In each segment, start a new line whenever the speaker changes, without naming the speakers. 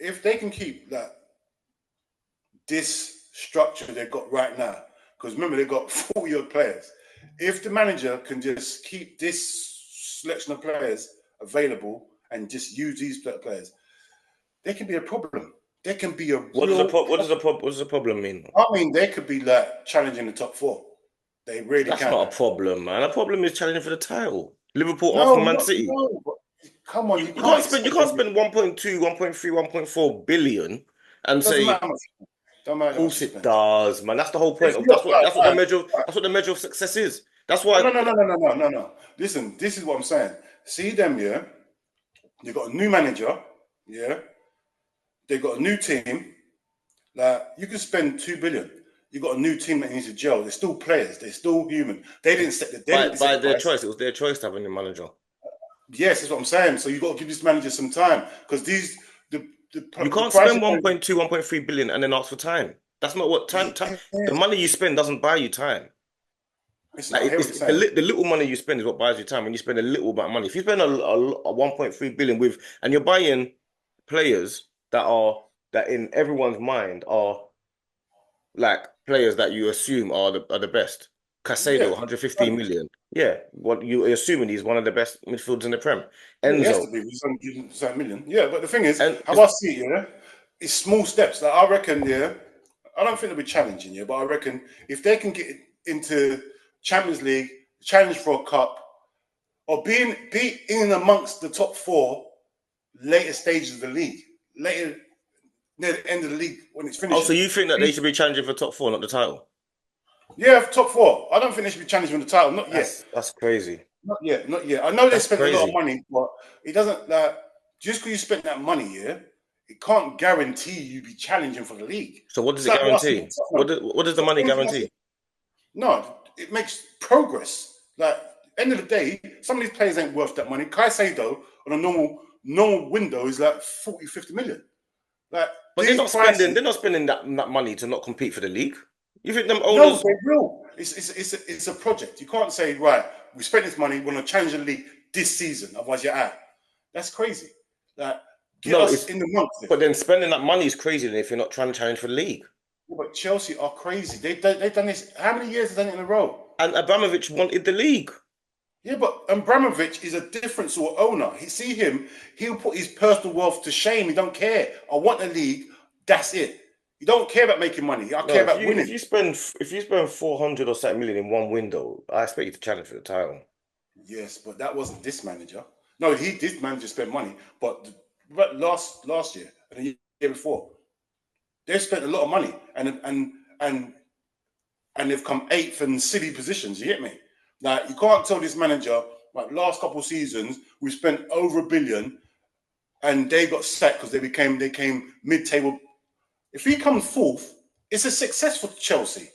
if they can keep this structure they've got right now, because remember they've got 40-odd players. If the manager can just keep this selection of players available and just use these players, there can be a problem. There can be a
What does the problem mean?
I mean, they could be challenging the top four. They really
That's
can.
not a problem, man. A problem is challenging for the title. Liverpool,
No,
Arsenal, Man City.
no. Come on,
You can't spend 1.2, 1.3, 1.4 billion and
doesn't
say,
matter much. Don't matter
of
how much
course
you
it
spend.
does, man. That's the whole point
If
of
you're
that's what the measure of success is. That's why
no. Listen, this is what I'm saying. See them, yeah. They got a new manager, yeah. They got a new team. You can spend 2 billion. You got a new team that needs to gel. They're still players. They're still human. They didn't set
by
the
their
price.
choice. It was their choice to have a new manager.
Yes, that's what I'm saying. So you got to give this manager some time because
You
the
can't
price
spend
of
1.2, 1.3 billion and then ask for time. That's not what time. The money you spend doesn't buy you time.
Listen, I hear what you're saying.
The little money you spend is what buys you time. When you spend a little amount of money, if you spend a 1.3 billion and you're buying players that in everyone's mind are like players that you assume are the best. Casado,
Yeah,
115 million. Yeah, what you assuming he's one of the best midfielders in the Prem.
it has
Enzo.
to be. He's 100 million. Yeah, but the thing is,
And
how I see it, yeah, it's small steps. I reckon, yeah, I don't think they'll be challenging, yeah, but I reckon if they can get into Champions League, challenge for a cup, or be in amongst the top four later stages of the league, later near the end of the league when it's
oh, so
finishing.
you think that they should be challenging for top four, not the title?
Yeah, top four. I don't think they should be challenging for the title. Not yet.
That's crazy.
Not yet. Not yet. I know they
That's
spent a lot of
crazy.
money, but it doesn't just because you spent that money, yeah, it can't guarantee you be challenging for the league.
So what does
It's
it
like what I see
guarantee?
with Tottenham.
What does the money guarantee?
No, it makes progress. End of the day, some of these players ain't worth that money. Caicedo on a normal window is like 40, 50 million.
But
These prices.
they're not spending that money to not compete for the league. You think them
No,
owners?
they will. It's a project. You can't say, right, we spent this money, we're going to change the league this season, otherwise you're out. That's crazy. Get
No,
us in the month.
but then spending that money is crazy then if you're not trying to challenge for the league.
Yeah, but Chelsea are crazy. They've done this. How many years have they done it in a row?
And Abramovich wanted the league.
Yeah, but Abramovich is a different sort of owner. See him, he'll put his personal wealth to shame. He don't care. I want the league. That's it. You don't care about making money. I care about winning.
If you spend 400 or something million in one window, I expect you to challenge for the title.
Yes, but that wasn't this manager. No, this manager spent money, but last year and the year before, they spent a lot of money and they've come eighth in silly positions. You get me? You can't tell this manager last couple of seasons we spent over $1 billion and they got sacked because they came mid-table. If he comes fourth, it's a success for Chelsea.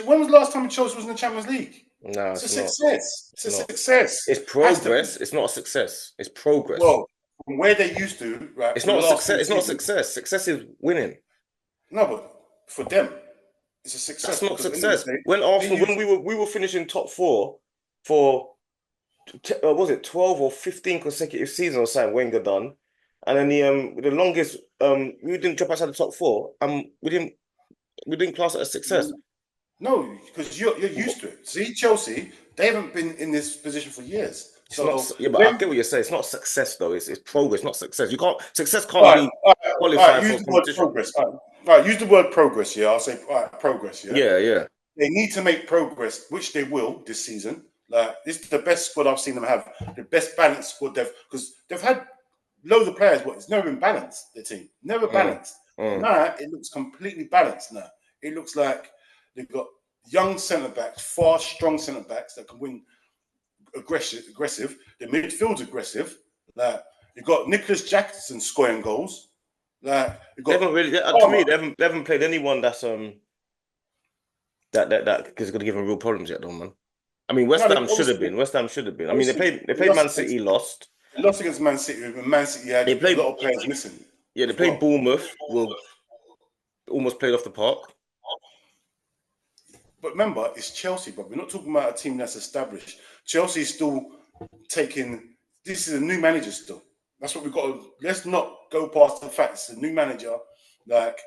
When was the last time Chelsea was in the Champions League?
No,
it's a success. It's a success.
It's progress. It's not a success. It's progress.
Well, from where they used to, right?
It's not a success. It's not a success. Success is winning.
No, but for them, it's a success.
That's not success. When Arsenal, when we were finishing top four for was it 12 or 15 consecutive seasons or something Wenger done, and then the longest we didn't drop outside the top four, we didn't class it as success.
No, because you're used to it. See, Chelsea, they haven't been in this position for years.
But I get what you're saying. It's not success though. It's progress, not success. Success can't be qualified for competition.
Progress. All right, use the word progress. Yeah, I'll say progress. Yeah.
Yeah.
They need to make progress, which they will this season. This is the best squad I've seen them have. The best balanced squad because they've had loads of players, but it's never been balanced. The team never balanced. Now it looks completely balanced. Now it looks like they've got young centre backs, fast, strong centre backs that can win aggressive. The midfield's aggressive. You've got Nicholas Jackson scoring goals.
They haven't really. To me, they haven't played anyone that's that is going to give them real problems yet, though, man. I mean, West Ham should have been. I mean, they played Man City, lost.
They lost against Man City. Man City had a lot of players missing.
Yeah, they played Bournemouth. Almost played off the park.
But remember, it's Chelsea, but we're not talking about a team that's established. Chelsea is still taking. This is a new manager still. That's what we've got to. Let's not go past the fact it's a new manager. Like,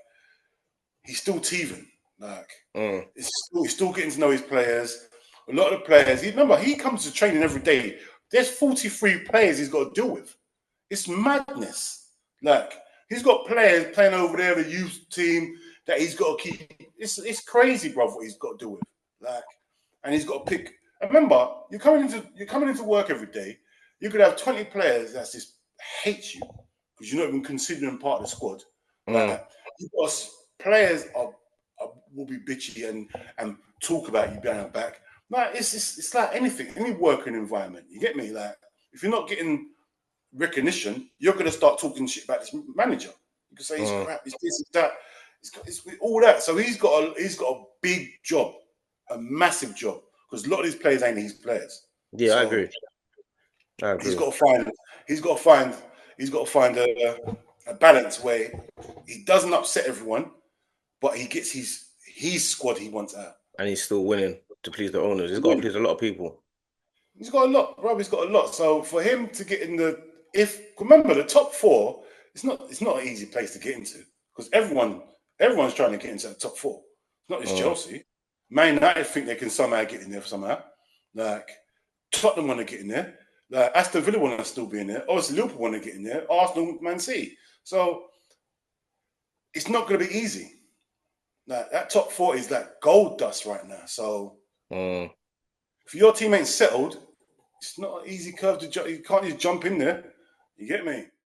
he's still teething. Like, he's still getting to know his players. A lot of the players. Remember, he comes to training every day. There's 43 players he's got to deal with. It's madness. Like, he's got players playing over there, the youth team that he's got to keep. It's crazy, bro, what he's got to do with. Like, and he's got to pick. And remember, you're coming into work every day. You could have 20 players that just hate you because you're not even considering part of the squad. Like, because players will be bitchy and talk about you behind your back. Like, it's like anything, any working environment. You get me? Like, if you're not getting recognition, you're going to start talking shit about this manager. You can say he's crap, he's this, he's that, it's all that. So he's got a big job, a massive job, because a lot of these players ain't his players.
Yeah, so I agree.
He's got to find a balance where he doesn't upset everyone, but he gets his squad he wants out.
And he's still winning to please the owners. He's got to please a lot of people.
He's got a lot, bro. He's got a lot. So for him to get in remember the top four, it's not an easy place to get into because everyone's trying to get into the top four. It's not just Chelsea. Man United think they can somehow get in there somehow. Like, Tottenham want to get in there. Like, Aston Villa want to still be in there. Obviously, Liverpool want to get in there. Arsenal, Man City. So it's not going to be easy. Like, that top four is like gold dust right now. So if your team ain't settled, it's not an easy curve to jump. You can't just jump in there. You get me?